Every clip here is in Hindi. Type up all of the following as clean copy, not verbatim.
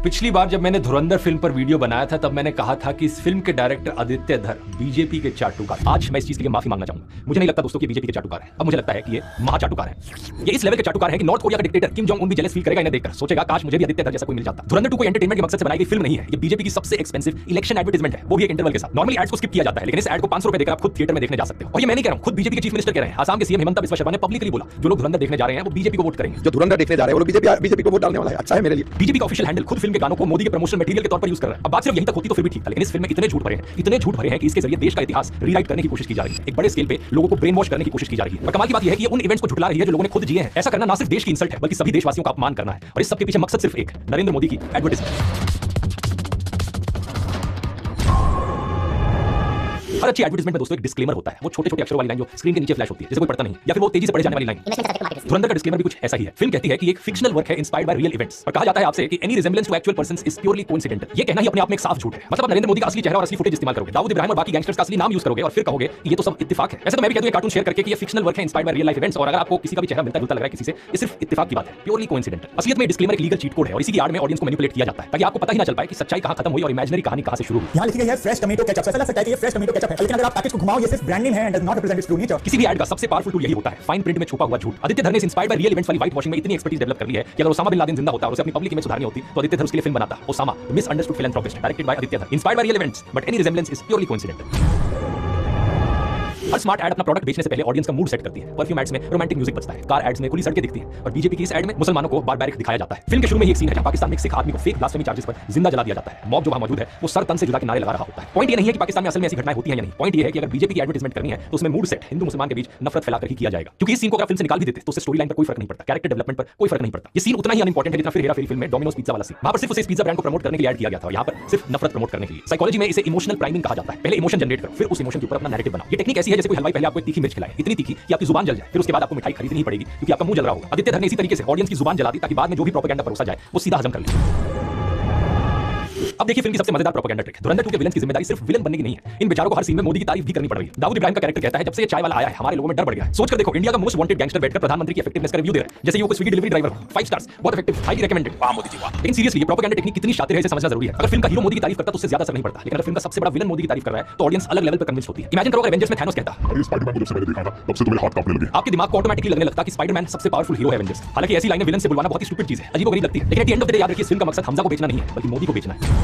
पिछली बार जब मैंने धुरंधर फिल्म पर वीडियो बनाया था तब मैंने कहा था कि इस फिल्म के डायरेक्टर आदित्य धर बीजेपी के चाटुकार। आज मैं इस चीज के लिए माफी मांगना चाहूंगा। मुझे नहीं लगता दोस्तों कि बीजेपी के चाटुकार है। अब मुझे लगता है कि ये महाचाटुकार है। ये इस लेवल के चाटुकार है कि नॉर्थ कोरिया का डिक्टेटर किम जोंग उन भी जेलस फील करेगा इन्हें देखकर, सोचेगा काश मुझे भी आदित्य धर जैसा कोई मिल जाता। धुरंधर 2 कोई एंटरटेनमेंट के मकसद से बनाई गई फिल्म नहीं है। ये बीजेपी की सबसे एक्सपेंसिव इलेक्शन एडवर्टाइजमेंट है, वो भी एक इंटरवल के साथ। नॉर्मली एड्स को स्किप किया जाता है, लेकिन इस एड को 500 रुपए देकर आप खुद थिएटर में देखने जा सकते हो। और ये मैं नहीं कह रहा हूं, खुद बीजेपी के चीफ मिनिस्टर कह रहे हैं। आसाम के सीएम हिमंता बिस्वा शर्मा ने पब्लिकली बोला जो लोग धुरंधर देखने जा रहे हैं वो बीजेपी को वोट करेंगे। जो धुरंधर देखने जा रहे हैं वो बीजेपी को वोट डालने वाला है। अच्छा है मेरे लिए। बीजेपी का ऑफिशियल हैंडल खुद फिल्म के गानों को मोदी के प्रमोशनल मटेरियल के तौर पर यूज कर रहा है। अब बात सिर्फ यहीं तक होती तो फिर भी ठीक था, लेकिन इस फिल्म में इतने झूठ भरे हैं कि इसके जरिए देश का इतिहास रीराइट करने की कोशिश की जा रही है। एक बड़े स्केल पे लोगों को ब्रेन वॉश करने की कोशिश की जा रही है। और कमाल की बात यह है कि ये उन इवेंट्स को झुठला रही है जो लोगों ने खुद जिए हैं। ऐसा करना ना सिर्फ देश की इंसल्ट है बल्कि सभी देशवासियों का अपमान करना है। और इस सब के पीछे मकसद सिर्फ एक, नरेंद्र मोदी की एडवर्टाइजमेंट। हर अच्छी एडवर्टाइजमेंट में दोस्तों एक डिस्क्लेमर होता है। वो छोटे-छोटे अक्षरों वाली लाइन जो स्क्रीन के नीचे फ्लैश होती है, जैसे कोई पढ़ता नहीं, या फिर वो तेजी से पढ़े जाने वाली लाइन। धुरंधर का डिस्क्लेमर भी कुछ ऐसा ही है। फिल्म कहती है कि एक फिक्शनल वर्क है इंस्पायर्ड बाय रियल इवेंट्स। और कहा जाता है आपसे कि any resemblance to actual persons is purely coincidental. ये कहना ही अपने आप में एक साफ झूठ है। मतलब नरेंद्र मोदी का असली चेहरा और असली फुटेज इस्तेमाल करोगे, दाऊद इब्राहिम और बाकी गैंगस्टर्स का असली नाम यूज करोगे और फिर कहोगे कि ये तो सब इत्तेफाक है। ऐसे तो मैं भी कहता हूं कार्टून शेयर करके कि ये फिक्शनल वर्क है inspired by real life events. और अगर आपको किसी का भी चेहरा मिलता लग रहा है किसी से, ये सिर्फ इत्तेफाक की बात है, प्योरली कोइंसिडेंटल। असलियत में डिस्क्लेमर एक लीगल चीट कोड है और इसी की आड़ में ऑडियंस को मैनिपुलेट किया जाता है ताकि आपको पता ही ना चल पाए कि सच्चाई कहां खत्म हुई और इमेजिनरी कहानी कहां से शुरू हुई। यहां लिखी गई है फ्रेश टोमेटो केचप। ऐसा लग सकता है कि ये फ्रेश टोमेटो केचप है, लेकिन अगर आप पैकेज को घुमाओ ये सिर्फ ब्रांड नेम है and does not represent it's true nature. किसी भी ऐड का सबसे पावरफुल टूल यही होता है, फाइन प्रिंट में छुपा हुआ झूठ। आदित्य धर ने इंस्पायर्ड बाय रियल इवेंट्स वाली व्हाइट वॉशिंग में इतनी एक्सपर्टीज डेवलप कर ली है कि अगर ओसामा बिन लादेन जिंदा होता और उसे अपनी पब्लिक इमेज सुधारनी होती तो आदित्य धर उसके लिए फिल्म बनाता। Osama the misunderstood philanthropist, directed by Aditya Dhar, inspired by real events but any resemblance is purely coincidental. हर स्मार्ट ऐड अपना प्रोडक्ट बेचने से पहले ऑडियंस का मूड सेट करती है। परफ्यूम एड्स में रोमांटिक म्यूजिक बजता है, कार एड्स में खुली सड़कें दिखती हैं और बीजेपी की इस ऐड में मुसलमानों को बारबैरिक दिखाया जाता है। फिल्म के शुरू में ही एक सीन है जहां पाकिस्तान में एक सिख आदमी को फेक ब्लास्फेमी चार्जेस पर जिंदा जला दिया जाता है। मॉब जो वहां मौजूद है वो सर तन से जुदा के नारे लगा रहा होता है। पॉइंट ये नहीं है कि पाकिस्तान में असल में ऐसी घटनाएं होती हैं या नहीं। पॉइंट ये है कि अगर बीजेपी की एडवर्टाइजमेंट करनी है तो उसमें मूड सेट हिंदू मुसलमान के बीच नफरत फैलाकर ही किया जाएगा। क्योंकि इस सीन को अगर फिल्म से निकाल भी देते तो उससे स्टोरी लाइन पर कोई फर्क नहीं पड़ता, कैरेक्टर डेवलपमेंट पर कोई फर्क नहीं पड़ता। ये सीन उतना ही अनइंपॉर्टेंट है जितना फिर हेरा फेरी फिल्म में डोमिनोज पिज्जा वाला सीन। वहां पर सिर्फ उसे पिज्जा ब्रांड को प्रमोट करने के लिए ऐड किया गया था, यहां पर सिर्फ नफरत प्रमोट करने के लिए। साइकोलॉजी में इसे इमोशनल प्राइमिंग कहा जाता है। पहले इमोशन जनरेट करो, फिर उस इमोशन के ऊपर अपना नैरेटिव बनाओ। ये टेक्निक ऐसी है जैसे कोई हलवाई पहले आपको एक तीखी मिर्च खिलाए, इतनी तीखी कि आपकी जुबान जल जाए, फिर उसके बाद आपको मिठाई खरीदनी ही पड़ेगी क्योंकि आपका मुंह जल रहा होगा। आदित्य धर ने इसी तरीके से ऑडियंस की जुबान जला दी ताकि बाद में जो भी प्रोपेगेंडा परोसा जाए वो सीधा हजम कर ले। अब देखिए फिल्म की सबसे मजेदार प्रोपेगेंडा ट्रिक। धुरंधर 2 के विलन की जिम्मेदारी सिर्फ विलन बनने की नहीं है, इन बेचारों को हर सीन में मोदी की तारीफ भी करनी पड़ रही है। दाऊद इब्राहिम का कैरेक्टर कहता है जब से ये चाय वाला आया है हमारे लोगों में डर बढ़ गया है। सोच कर देखो, इंडिया का मोस्ट वांटेड गैंगस्टर बैठकर प्रधानमंत्री की इफेक्टिवनेस का रिव्यू दे रहा है जैसे ये कोई स्विगी डिलीवरी ड्राइवर हो। 5 स्टार्स, बहुत इफेक्टिव, हाईली रिकमेंडेड। वाह मोदी जी वाह। लेकिन सीरियसली ये प्रोपेगेंडा टेक्निक कितनी शातिर है इसे समझना जरूरी है। अगर फिल्म का हीरो मोदी की तारीफ करता तो उससे ज्यादा असर नहीं पड़ता, लेकिन अगर फिल्म का सबसे बड़ा विलन मोदी की तारीफ कर रहा है तो ऑडियंस अलग लेवल पर कन्विंस होती है। इमेजिन करो अगर एवेंजर्स में थैनोस कहता, अरे स्पाइडरमैन को जब से मैंने देखा था तब से तो मेरे हाथ कांपने लगे। आपके दिमाग को ऑटोमेटिकली लगने लगता कि स्पाइडरमैन सबसे पावरफुल हीरो है एवेंजर्स। हालांकि ऐसी लाइनें विलन से बुलवाना बहुत ही स्टूपिड चीज है, अजीबोगरीब लगती है। लेकिन at the end of the day याद रखिए इस फिल्म का मकसद हमजा को बेचना नहीं है बल्कि मोदी को बेचना है।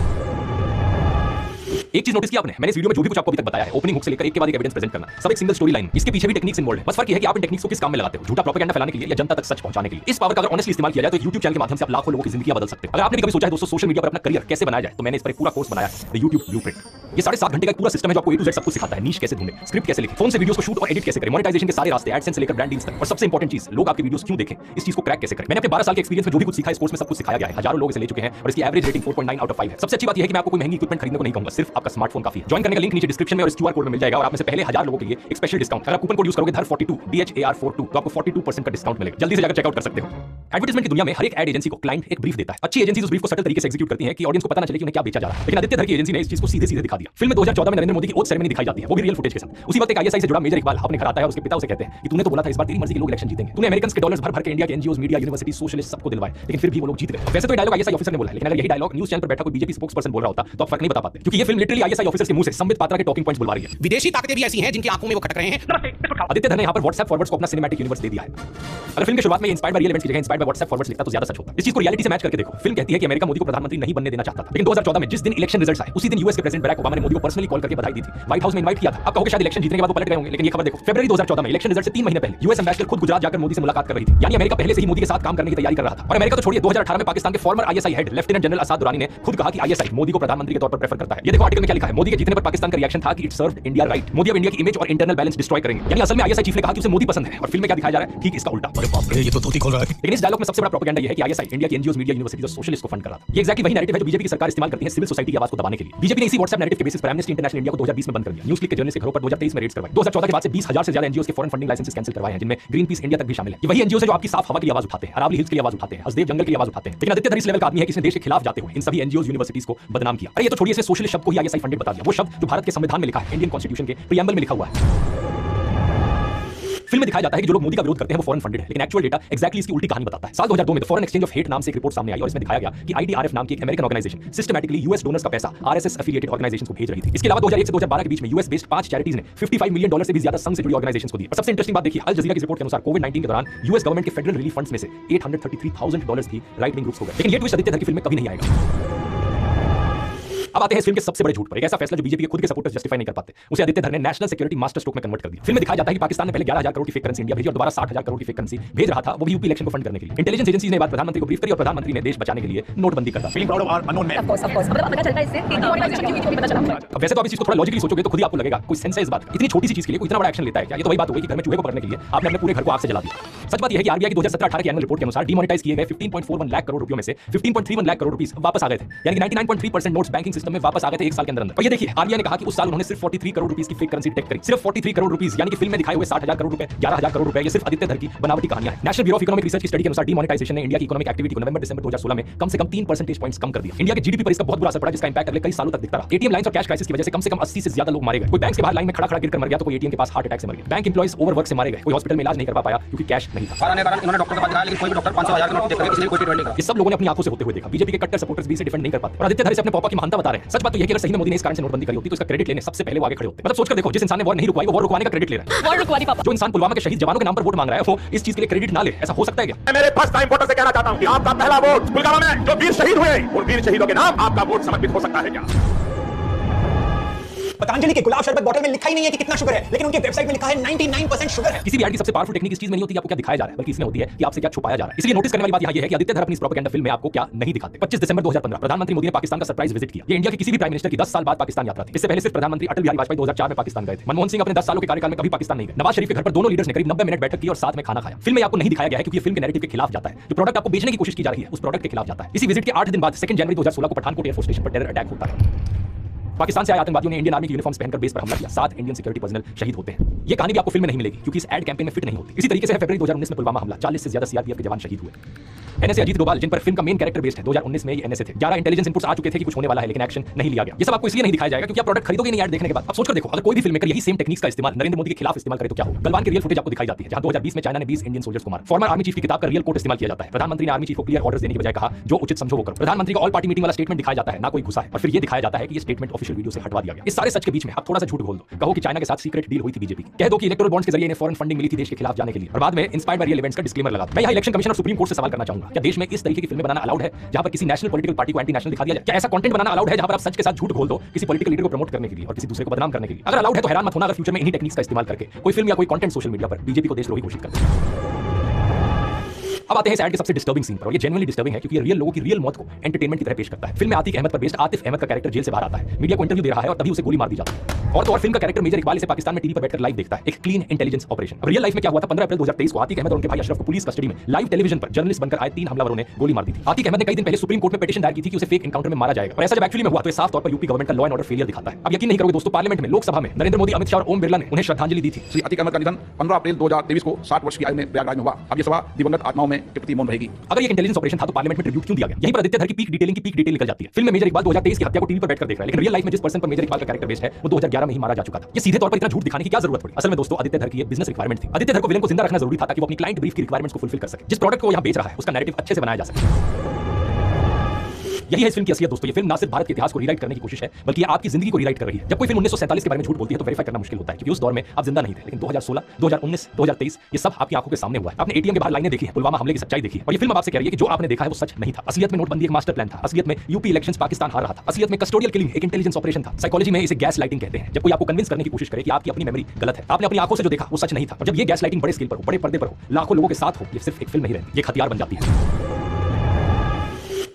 एक चीज नोटिस किया आपने, मैंने इस वीडियो में जो भी कुछ आपको अभी तक बताया है, ओपनिंग हुक से लेकर एक के बाद एक एविडेंस प्रेजेंट करना, सब एक सिंगल स्टोरी लाइन। इसके पीछे भी टेक्निक्स इन्वॉल्व है। बस फर्क ये है कि आप इन टेक्निक्स को किस काम में लगाते हो, झूठा प्रोपेगेंडा फैलाने के लिए या जनता तक सच पहुंचाने के लिए। इस पावर का अगर ऑनेस्टली इस्तेमाल किया जाए तो YouTube चैनल के माध्यम से आप लाखों लोगों की जिंदगी बदल सकते हो। अगर आपने भी कभी सोचा है दोस्तों सोशल मीडिया पर अपना करियर कैसे बनाया जाए तो मैंने इस पर एक पूरा कोर्स बनाया है, द YouTube ब्लूप्रिंट। ये 7.5 घंटे का एक पूरा सिस्टम है जो आपको A to Z सब कुछ सिखाता है। नीश कैसे ढूंढे, स्क्रिप्ट कैसे लिखें, फोन से वीडियोस को शूट और एडिट कैसे करें, मोनेटाइजेशन के सारे रास्ते, एडसेंस से लेकर ब्रांड डील्स तक, और सबसे इंपॉर्टेंट चीज लोग आपके वीडियोस क्यों देखें, इस चीज को क्रैक कैसे करें। मैंने अपने 12 साल के एक्सपीरियंस में जो भी कुछ सीखा इस कोर्स में सब कुछ सिखाया गया है। हजारों लोग इसे ले चुके हैं और इसकी एवरेज रेटिंग 4.9 आउट ऑफ 5 है। सबसे अच्छी बात यह है कि मैं आपको कोई महंगी इक्विपमेंट खरीदने को नहीं कहूंगा, सिर्फ आपका स्मार्टफोन काफी है। ज्वाइन करने का लिंक नीचे डिस्क्रिप्शन में और इस QR कोड में मिल जाएगा और आप में से पहले 1000 लोगों के लिए एक स्पेशल डिस्काउंट, अगर आप कूपन कोड यूज करोगे धर42 DHAR42 तो आपको 42% का डिस्काउंट मिलेगा। जल्दी से जाकर चेकआउट कर सकते हो। एडवर्टाइजमेंट की दुनिया में हर एक एड एजेंसी को क्लाइंट एक ब्रीफ देता है। अच्छी एजेंसी उस ब्रीफ को सटल तरीके से एग्जीक्यूट करती है कि ऑडियंस को पता ना चले कि उन्हें क्या बेचा जा रहा है। लेकिन आदित्य धर की एजेंसी ने इस चीज को सीधे सीधे दिखा दिया। फिल्म में 2014 में नरेंद्र मोदी की ओथ सेरेमनी दिखाई जाती है, वो भी रियल फुटेज के साथ। उसी वक्त एक ISI से जुड़ा मेजर इकबाल अपने घर आता है और उसके पिता उसे कहते हैं कि तूने तो बोला था इस बार तेरी मर्जी के लोग इलेक्शन जीतेंगे, तूने अमेरिकन के डॉलर्स भर भर के इंडिया के NGOs, मीडिया, यूनिवर्सिटी, सोशलिस्ट सबको दिलवाए, लेकिन फिर भी वो लोग जीत गए। वैसे तो डायलॉग ISI ऑफिसर ने बोला है, लेकिन अगर यही डायलॉग न्यूज़ चैनल पर बैठा कोई बीजेपी स्पोक्सपर्सन बोल रहा होता तो आप फर्क नहीं बता पाते, क्योंकि ये फिल्म लिटरली ISI ऑफिसर्स के मुंह से संबित पात्रा के टॉकिंग पॉइंट्स बुलवा रही है। विदेशी ताकतें भी ऐसी हैं जिनकी आंखों में वो खटक रहे हैं। आदित्य धर ने यहाँ पर WhatsApp फॉरवर्ड्स को अपना सिनेमैटिक यूनिवर्स दे दिया है। अगर फिल्म की शुरुआत में इंस्पायर्ड बाय रियल इवेंट्स की जगह इंस्पायर्ड बाय WhatsApp फॉरवर्ड्स लिखता तो ज्यादा सच होता। इस चीज को रियलिटी से मैच करके देखो। फिल्म कहती है कि अमेरिका मोदी को प्रधानमंत्री नहीं बनने देना चाहता था, लेकिन 2014 में जिस दिन इलेक्शन रिजल्ट्स आए उसी दिन यूएस के प्रेसिडेंट बराक ओबामा ने मोदी को पर्सनली कॉल करके बधाई दी थी, व्हाइट हाउस में इनवाइट किया था। आप कहोगे शायद इलेक्शन जीतने के बाद वो पलट गए होंगे, लेकिन ये खबर देखो फरवरी 2014 में इलेक्शन रिजल्ट से 3 महीने पहले यूएस एम्बेसडर खुद गुजरात जाकर मोदी से मुलाकात कर रही थी। यानी अमेरिका पहले से ही मोदी के साथ काम करने की तैयारी कर रहा था। और अमेरिका तो छोड़िए, 2018 में पाकिस्तान के former ISI head lieutenant general Asad Durrani ने खुद कहा कि ISI मोदी को प्रधानमंत्री के तौर पर प्रेफर करता है। ये देखो आर्टिकल में क्या लिखा है, मोदी के जीतने पर पाकिस्तान का रिएक्शन था कि it served India right. Modi अब इंडिया की इमेज और इंटरनल बैलेंस डिस्ट्रॉय करेंगे। यानी असल में ISI चीफ ने कहा कि उसे मोदी पसंद है और फिल्म में क्या दिखाया जा रहा है ठीक इसका उल्टा। अरे बाप रे, ये तो धोती खोल रहा है। लेकिन इस डायलॉग में सबसे बड़ा प्रोपेगेंडा ये है कि ISI इंडिया की NGOs, मीडिया, यूनिवर्सिटीज और सोशलिस्ट को फंड कर रहा था। ये एक्जैक्टली वही नैरेटिव है जो बीजेपी की सरकार इस्तेमाल करती है सिविल सोसाइटी की आवाज को दबाने के लिए। बीजेपी ने इसी WhatsApp नैरेटिव के बेसिस पर एमनेस्टी इंटरनेशनल इंडिया को 2020 में बंद कर दिया। न्यूज़ क्लिक के जर्नलिस्ट के घरों पर 2023 में रेड्स करवाई। 2014 के बाद से 20,000 से ज्यादा NGOs के फॉरेन फंडिंग लाइसेंसेस कैंसिल करवाए हैं, जिनमें ग्रीन पीस इंडिया तक भी शामिल है। ये वही NGOs है जो आपकी साफ हवा की आवाज उठाते हैं, अरावली हिल्स की आवाज उठाते हैं, हसदेव जंगल की आवाज उठाते हैं। लेकिन आदित्य धर इस लेवल का आदमी है कि इसने देश के खिलाफ जाते हुए इन सभी NGOs, यूनिवर्सिटीज को बदनाम किया। अरे ये तो छोड़िए, इसे सोशलिस्ट शब्द को ही ISI फंडेड बता दिया, वो शब्द जो भारत के संविधान में लिखा है, इंडियन कॉन्स्टिट्यूशन के प्रीएम्बल में लिखा हुआ है। फिल्म में दिखाया जाता है कि जो लोग मोदी का विरोध करते हैं वो फॉरेन फंडेड है, लेकिन एक्चुअल डेटा एक्जैक्टली इसकी उल्टी कहानी बताता है। साल 2002 में the foreign exchange of hate नाम से एक रिपोर्ट सामने आई और इसमें दिखाया गया कि आईडीआरएफ नाम की एक American organisation systematically US donors का पैसा आरएसएस एफिलिएटेड ऑर्गेनाइजेशंस को भेज रही थी। इसके अलावा 2001 से 2012 के बीच में यूएस बेस्ड 5 चैरिटीज ने $55 मिलियन से भी ज्यादा संघ से जुड़ी ऑर्गेनाइजेशंस को दी। और सबसे इंटरेस्टिंग बात देखिए, अल जजीरा की रिपोर्ट के अनुसार कोविड-19 के दौरान यूएस गवर्नमेंट के फेडरल रिलीफ फंड्स में से $833,000 की राइट विंग ग्रुप्स हो गए। लेकिन ये ट्विस्ट आदित्य धर की फिल्म में कभी नहीं आएगा। अब आते हैं इस फिल्म के सबसे बड़े झूठ पर। एक ऐसा फैसला जो बीजेपी के खुद के सपोर्टर्स जस्टिफाई नहीं कर पाते, उसे आदित्य धर ने नेशनल सिक्योरिटी मास्टर स्ट्रोक में कन्वर्ट कर दिया। फिल्म में दिखाया जाता है कि पाकिस्तान ने पहले 11,000 करोड़ की फेक करेंसी इंडिया भेजी और दोबारा 60,000 करोड़ की फेक करेंसी भेज रहा था, वो भी यूपी इलेक्शन को फंड करने के लिए। इंटेलिजेंस एजेंसीज ने बात प्रधानमंत्री को ब्रीफ करी और प्रधानमंत्री ने देश बचाने के लिए नोटबंदी कर दी। Feeling proud of our unknown man. Of course मतलब पता चलता है इससे कि ऑर्गेनाइजेशन की हुई थी, पता चला। अब वैसे तो आप इस चीज को थोड़ा लॉजिकली सोचोगे तो खुद ही आपको लगेगा कोई सेंस है इस बात का। इतनी छोटी सी चीज के लिए कोई इतना बड़ा एक्शन लेता है क्या? ये तो वही बात हो गई कि घर में चूहे को पकड़ने के लिए आपने अपने पूरे घर को आग से जला दिया। सच बात यह है कि आरबीआई की 2017-18 की एनुअल रिपोर्ट के अनुसार डिमोनेटाइज किए गए 15.41 लाख करोड़ रुपयों में से 15.31 लाख करोड़ रुपीस वापस आ गए थे, यानी कि 99.3% नोट्स बैंकिंग सिस्टम में वापस आ गए थे एक साल के अंदर। और ये देखिए, आरबीआई ने कहा कि उस साल उन्होंने सिर्फ 43 करोड़ रुपीस की फेक करेंसी डिटेक्ट करी, सिर्फ 43 करोड़ रुपीस, यानी कि फिल्म में दिखाए हुए 60,000 करोड़ रुपए, 11,000 करोड़ रुपए, ये सिर्फ आदित्य धर की बनावटी कहानियां हैं। National bureau of economic research की स्टडी के अनुसार डिमोनेटाइजेशन ने इंडिया की इकोनॉमिक एक्टिविटी को नवंबर-दिसंबर 2016 में कम से कम 3 परसेंटेज पॉइंट्स कम कर दिया। इंडिया के जीडीपी पर इसका बहुत बुरा असर पड़ा, जिसका इंपैक्ट अगले कई सालों तक दिखता रहा। एटीएम लाइंस और कैश क्राइसिस की वजह से कम 80 से ज्यादा लोग मारे गए। कोई बैंक के बाहर लाइन में खड़ा गिरकर मर गया तो कोई एटीएम के पास हार्ट अटैक से मर गया। बैंक एम्प्लॉइज ओवरवर्क से मारे गए, कोई हॉस्पिटल में इलाज नहीं कर पाया क्योंकि कैश नहीं था। इन्होंने डॉक्टर के पास दिखाया, लेकिन कोई भी डॉक्टर 500,000 का नोट देख रहे किसी ने कोई ट्रीटमेंट नहीं करा। ये सब लोगों ने अपनी आंखों से होते हुए देखा। बीजेपी के कट्टर सपोर्टर्स भी इसे डिफेंड नहीं कर पाते और आदित्य धर से अपने पापा की महानता बता रहे हैं। सच बात तो यह है कि अगर सही में मोदी ने इस कारण से नोटबंदी करी होती तो इसका क्रेडिट लेने सबसे पहले वो आगे खड़े होते। मतलब सोचकर देखो, जिस इंसान ने वॉर नहीं रुकवाई वो वॉर रुकवाने का क्रेडिट ले रहा है। वॉर रुकवानी पापा। जो इंसान पुलवामा के शहीद जवानों के नाम पर वोट मांग रहा है वो इस चीज के लिए क्रेडिट ना ले, ऐसा हो सकता है क्या? मैं मेरे फर्स्ट टाइम वोटर से कहना चाहता हूं कि आपका पहला वोट पुलवामा में जो वीर शहीद हुए, उन वीर शहीदों के नाम आपका वोट समर्पित हो सकता है क्या? पतंजलि के गुलाब शरबत बॉटल में लिखा ही नहीं है कि कितना शुगर है, लेकिन उनके वेबसाइट में लिखा है 99% शुगर है। किसी भी ऐड की सबसे पावरफुल टेक्निक इस चीज में नहीं होती कि आपको क्या दिखाया जा रहा है, बल्कि इसमें होती है कि आपसे क्या छुपाया जा रहा है। इसलिए नोटिस करने वाली बात यह है कि आदित्य धर अपनी प्रोपेगेंडा फिल्म में आपको क्या नहीं दिखाते। 25 दिसंबर 2015 प्रधानमंत्री मोदी ने पाकिस्तान का सरप्राइज विजिट किया। ये इंडिया के किसी भी प्राइम मिनिस्टर की 10 साल बाद पाकिस्तान यात्रा थी। इससे पहले सिर्फ प्रधानमंत्री अटल बिहारी वाजपेयी 2004 में पाकिस्तान गए थे। मनमोहन सिंह अपने 10 सालों के कार्यकाल में कभी पाकिस्तान नहीं गए। नवाज शरीफ के घर पर दोनों लीडर्स ने करीब 90 मिनट बैठक की और साथ में खाना खाया। फिल्म में आपको नहीं दिखाया गया है क्योंकि फिल्म के नैरेटिव के खिलाफ जाता है। जो प्रोडक्ट आपको बेचने की कोशिश की जा रही है उस प्रोडक्ट के खिलाफ जाता है। इसी विजिट के 8 दिन बाद 2 जनवरी 2016 को पठानकोट एयरफोर्स स्टेशन पर टेरर अटैक होता है। पाकिस्तान से आए आतंकवादियों ने इंडियन आर्मी की यूनिफॉर्म्स पहनकर बेस पर हमला किया। 7 इंडियन सिक्योरिटी पर्सनल शहीद होते हैं। ये कहानी भी आपको फिल्म में नहीं मिलेगी क्योंकि इस एड कैंपेन में फिट नहीं होती। इसी तरीके से फरवरी 2019 में पुलवामा हमला, 40 से ज्यादा सीआरपीएफ के जवान शहीद हुए। एनएसए अजीत डोभाल, जिन पर फिल्म का मेन कैरेक्टर बेस्ड है, 2019 में ये एनएसए थे। 11 इंटेलिजेंस इनपुट्स आ चुके थे कि कुछ होने वाला है, लेकिन एक्शन नहीं लिया गया। ये सब आपको इसलिए नहीं दिखाया जाएगा क्योंकि आप प्रोडक्ट खरीदोगे नहीं ऐड देखने के बाद। अब सोचकर देखो, अगर कोई भी फिल्म मेकर यही सेम टेक्निक्स का इस्तेमाल नरेंद्र मोदी के खिलाफ इस्तेमाल करे तो क्या होगा। गलवान की रियल फुटेज आपको दिखाई जाती है, जहां 2020 में चाइना ने 20 इंडियन सोल्जर्स को मारा। फॉर्मर आर्मी चीफ की किताब का रियल कोट इस्तेमाल किया जाता है। प्रधानमंत्री ने आर्मी चीफ को क्लियर ऑर्डर्स देने की बजाय कहा जो उचित समझो वो करो। प्रधानमंत्री का ऑल पार्टी मीटिंग वाला स्टेटमेंट दिखाया जाता है, ना कोई घुसा है। और फिर ये दिखाया जाता है कि ये स्टेटमेंट ऑफिशियल वीडियो से हटवा दिया गया। इस सारे सच के बीच में आप थोड़ा सा झूठ बोल दो, कहो कि चाइना के साथ सीक्रेट डील हुई थी बीजेपी की, कह दो कि इलेक्टोरल बॉन्ड्स के जरिए इन्हें फॉरेन फंडिंग मिली थी देश के खिलाफ जाने के लिए, और बाद में इंस्पायर्ड बाय रियल इवेंट्स का डिस्क्लेमर लगा दो। मैं यहाँ इलेक्शन कमिश्नर सुप्रीम कोर्ट से सवाल करना चाहूंगा, क्या देश में इस तरीके की फिल्में बनाना अलाउड है जहां पर किसी नेशनल पॉलिटिकल पार्टी को एंटी नेशनल दिखा दिया जाए? क्या ऐसा कंटेंट बनाना अलाउड है जहां पर आप सच के साथ झूठ बोल दो किसी पॉलिटिकल लीडर को प्रमोट करने के लिए और किसी दूसरे को बदनाम करने के लिए? अगर अलाउड है तो हैरान मत होना अगर फ्यूचर में इन्हीं टेक्निक्स का इस्तेमाल करके कोई फिल्म या कोई कंटेंट सोशल मीडिया पर बीजेपी को देशद्रोही घोषित करते हैं। अब आते हैं इस ऐड के सबसे डिस्टर्बिंग सीन पर, और ये जेन्युइनली डिस्टर्बिंग है क्योंकि ये रियल लोगों की रियल मौत को एंटरटेनमेंट की तरह पेश करता है। फिल्म में आतिक अहमद पर बेस्ड आतिफ अहमद का कैरेक्टर जेल से बाहर आता है, मीडिया को इंटरव्यू दे रहा है और तभी उसे गोली मार दी जाती है। और तो और फिल्म का कैरेक्टर मेजर इकबाल इसे पाकिस्तान में टीवी पर बैठकर लाइव देखता है, एक क्लीन इंटेलिजेंस ऑपरेशन। अब रियल लाइफ में क्या हुआ था? 15 अप्रैल 2023 को आतिक अहमद और उनके भाई अशरफ को पुलिस कस्टडी में लाइव टेलीविजन पर जर्नलिस्ट बनकर आए 3 हमलावरों ने गोली मार दी थी। आतिक अहमद ने कई दिन पहले सुप्रीम कोर्ट में पिटीशन दायर की थी कि उसे फेक एनकाउंटर में मारा जाएगा, और ऐसा जब एक्चुअली में हुआ तो ये साफ तौर पर यूपी गवर्नमेंट का लॉ एंड ऑर्डर फेलियर दिखाता है। अब यकीन नहीं करोगे दोस्तों, पार्लियामेंट में, लोकसभा में नरेंद्र मोदी, अमित शाह और ओम बिरला ने उन्हें श्रद्धांजलि दी थी। श्री अतीक अहमद का निधन 15 अप्रैल 2023 को 60 वर्ष की आयु में प्रयागराज में हुआ। अब ये सभा दिवंगत आत्माओं में के प्रति मौन रहेगी। अगर ये इंटेलिजेंस ऑपरेशन था तो पार्लियामेंट में ट्रिब्यूट क्यों दिया गया? यहीं पर आदित्य धर की पीक डिटेल निकल जाती है। फिल्म में मेजर इकबाल 2023 की हत्या को टीवी पर बैठकर देख रहा है, लेकिन रियल लाइफ में जिस पर्सन पर मेजर इकबाल का कैरेक्टर बेस्ड है वो 2011 में ही मारा जा चुका था। ये सीधे तौर पर इतना झूठ दिखाने की क्या जरूरत पड़ी? असल में दोस्तों आदित्य धर की ये बिजनेस रिक्वायरमेंट थी। आदित्य धर को विलेन को जिंदा रखना जरूरी था ताकि वो अपनी क्लाइंट ब्रीफ की रिक्वायरमेंट्स को फुलफिल कर सके। जिस प्रोडक्ट को यहाँ बेच रहा है उसका नैरेटिव अच्छे से बनाया जा सके। यही है इस फिल्म की असलियत दोस्तों। ये फिल्म ना सिर्फ भारत के इतिहास को रीराइट करने की कोशिश है बल्कि ये आपकी जिंदगी को रीराइट कर रही है। जब कोई फिल्म 1947 के बारे में झूठ बोलती है तो वेरीफाई करना मुश्किल होता है क्योंकि उस दौर में आप जिंदा नहीं थे, लेकिन 2016, 2019, 2023 ये सब आपकी आंखों के सामने हुआ है। आपने एटीएम के बाहर लाइनें देखी है, पुलवामा हमले की सच्चाई देखी है, और ये फिल्म आपसे कह रही है कि जो आपने देखा है वो सच नहीं था। असलियत में नोटबंदी एक मास्टर प्लान था, असलियत में यूपी इलेक्शंस पाकिस्तान हार रहा था, असलियत में कस्टोडियल किलिंग एक इंटेलिजेंस ऑपरेशन था। साइकोलॉजी में इसे गैस लाइटिंग कहते हैं, जब कोई आपको कन्विंस करने की कोशिश करे कि आपकी अपनी मेमोरी गलत है, आपने अपनी आंखों से जो देखा वो सच नहीं था। और जब ये गैस लाइटिंग बड़े स्केल पर हो, बड़े पर्दे पर हो, लाखों लोगों के साथ हो, ये सिर्फ एक फिल्म नहीं रहती, ये हथियार बन जाती है।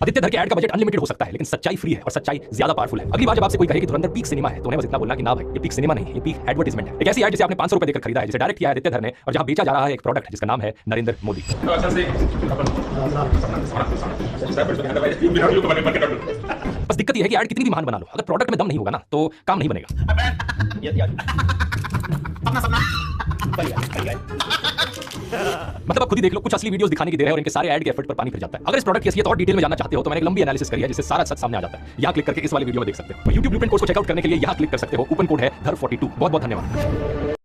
आदित्य धर के ऐड का बजट अनलिमिटेड हो सकता है, लेकिन सच्चाई फ्री है और सच्चाई ज्यादा पावरफुल है। अगली बार जब आपसे कोई कहे कि धुरंधर पीक सिनेमा है तो उन्हें बस इतना बोलना कि ना भाई, ये पीक सिनेमा नहीं, ये पीक एडवर्टाइजमेंट है। एक ऐसी ऐड जिसे आपने 500 रुपए देकर खरीदा है, जिसे डायरेक्ट किया है आदित्य धर ने, और जहां बेचा जा रहा है एक प्रोडक्ट जिसका नाम है नरेंद्र मोदी। बस दिक्कत यह है कि ऐड कितनी भी महान बना लो, अगर प्रोडक्ट में दम नहीं होगा ना तो काम नहीं बनेगा। मतलब आप खुद ही देख लो, कुछ असली वीडियोस दिखाने की देर है और इनके सारे ऐड के एफर्ट पर पानी फिर जाता है। अगर इस प्रोडक्ट की असलियत और डिटेल में जानना चाहते हो तो मैंने एक लंबी एनालिसिस करी है जिससे सारा सच सामने आ जाता है। यहां क्लिक करके इस वाले वीडियो में देख सकते हो। YouTube ब्लूप्रिंट कोर्स को चेकआउट करने के लिए यहां क्लिक कर सकते हो। कूपन कोड है धर42। बहुत बहुत धन्यवाद।